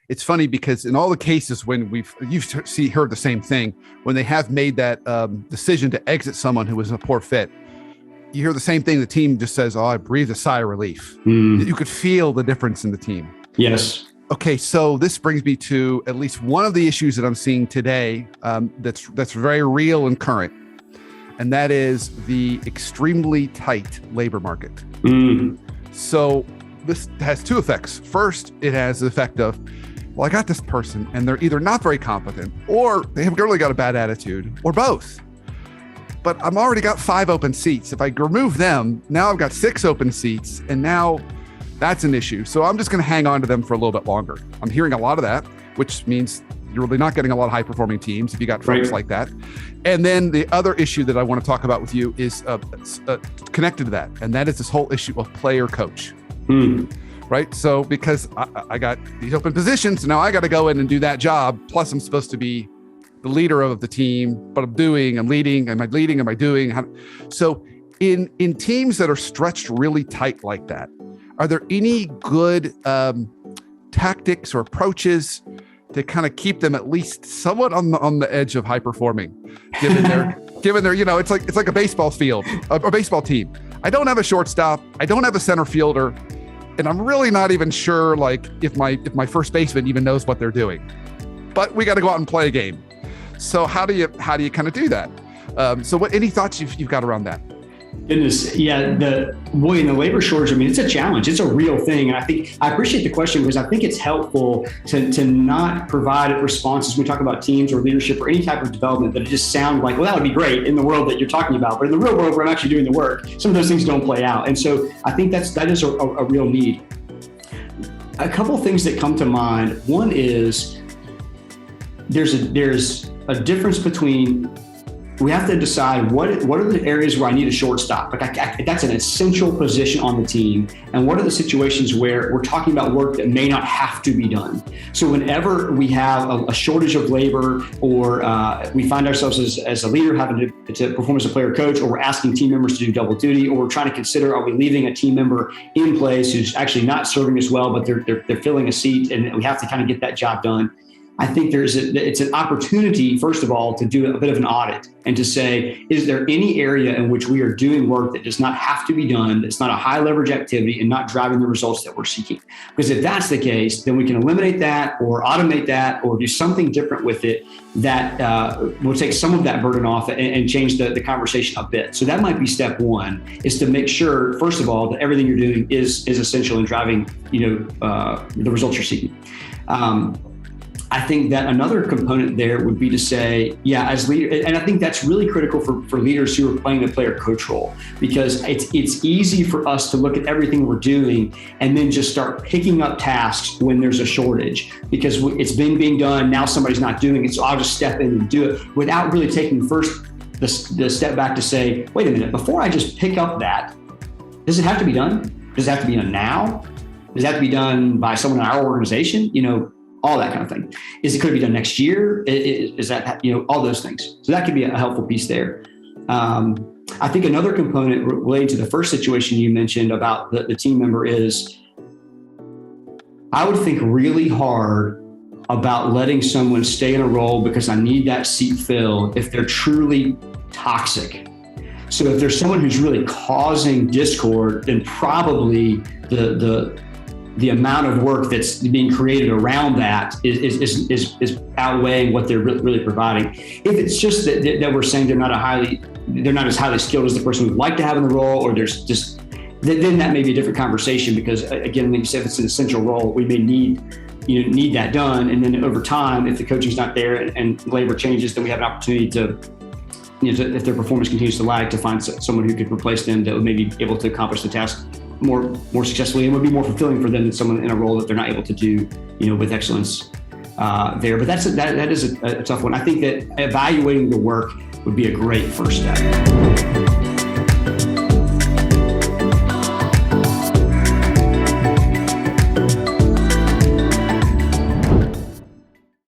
it's funny because in all the cases when you've heard the same thing, when they have made that decision to exit someone who was a poor fit, you hear the same thing. The team just says, "Oh, I breathed a sigh of relief." You could feel the difference in the team. Yes. Okay, so this brings me to at least one of the issues that I'm seeing today that's very real and current, and that is the extremely tight labor market. So this has two effects. First, it has the effect of, well, I got this person and they're either not very competent or they have really got a bad attitude or both. But I've already got 5 open seats. If I remove them, now I've got 6 open seats, and now that's an issue. So I'm just going to hang on to them for a little bit longer. I'm hearing a lot of that, which means you're really not getting a lot of high-performing teams if you got folks like that. And then the other issue that I want to talk about with you is connected to that, and that is this whole issue of player-coach. Right? So because I got these open positions, now I got to go in and do that job. Plus, I'm supposed to be the leader of the team, but I'm leading. Am I leading? Am I doing? So in teams that are stretched really tight like that, are there any good tactics or approaches to kind of keep them at least somewhat on the edge of high performing, given their it's like a baseball field, a baseball team. I don't have a shortstop. I don't have a center fielder. And I'm really not even sure if my first baseman even knows what they're doing, but we got to go out and play a game. So how do you kind of do that? So any thoughts you've got around that? Goodness, yeah, in the labor shortage, I mean, it's a challenge. It's a real thing. And I appreciate the question because I think it's helpful to not provide responses when we talk about teams or leadership or any type of development that it just sound like, well, that would be great in the world that you're talking about. But in the real world, where I'm actually doing the work, some of those things don't play out. And so I think that is a real need. A couple of things that come to mind. One is there's a difference between, we have to decide what are the areas where I need a shortstop. That's an essential position on the team. And what are the situations where we're talking about work that may not have to be done? So whenever we have a shortage of labor, or we find ourselves as a leader having to perform as a player coach, or we're asking team members to do double duty, or we're trying to consider, are we leaving a team member in place who's actually not serving us well, but they're filling a seat, and we have to kind of get that job done. I think it's an opportunity, first of all, to do a bit of an audit and to say, is there any area in which we are doing work that does not have to be done, that's not a high leverage activity and not driving the results that we're seeking? Because if that's the case, then we can eliminate that or automate that or do something different with it that will take some of that burden off and change the conversation a bit. So that might be step one, is to make sure, first of all, that everything you're doing is essential in driving the results you're seeking. I think that another component there would be to say, yeah, as leader, and I think that's really critical for leaders who are playing the player coach role, because it's easy for us to look at everything we're doing and then just start picking up tasks when there's a shortage, because it's been being done, now somebody's not doing it, so I'll just step in and do it without really taking first the step back to say, wait a minute, before I just pick up that, does it have to be done? Does it have to be done now? Does it have to be done by someone in our organization? All that kind of thing. Could it be done next year? Is that, all those things. So that could be a helpful piece there. I think another component related to the first situation you mentioned about the team member is, I would think really hard about letting someone stay in a role because I need that seat filled if they're truly toxic. So if there's someone who's really causing discord, then probably the amount of work that's being created around that is outweighing what they're really providing. If it's just that we're saying they're not as highly skilled as the person we'd like to have in the role, or there's just, then that may be a different conversation, because again, like you said, if it's an essential role, we may need that done. And then over time, if the coaching's not there and labor changes, then we have an opportunity to, if their performance continues to lag, to find someone who could replace them that would maybe be able to accomplish the task more successfully and would be more fulfilling for them than someone in a role that they're not able to do, with excellence there. But that is a tough one. I think that evaluating the work would be a great first step.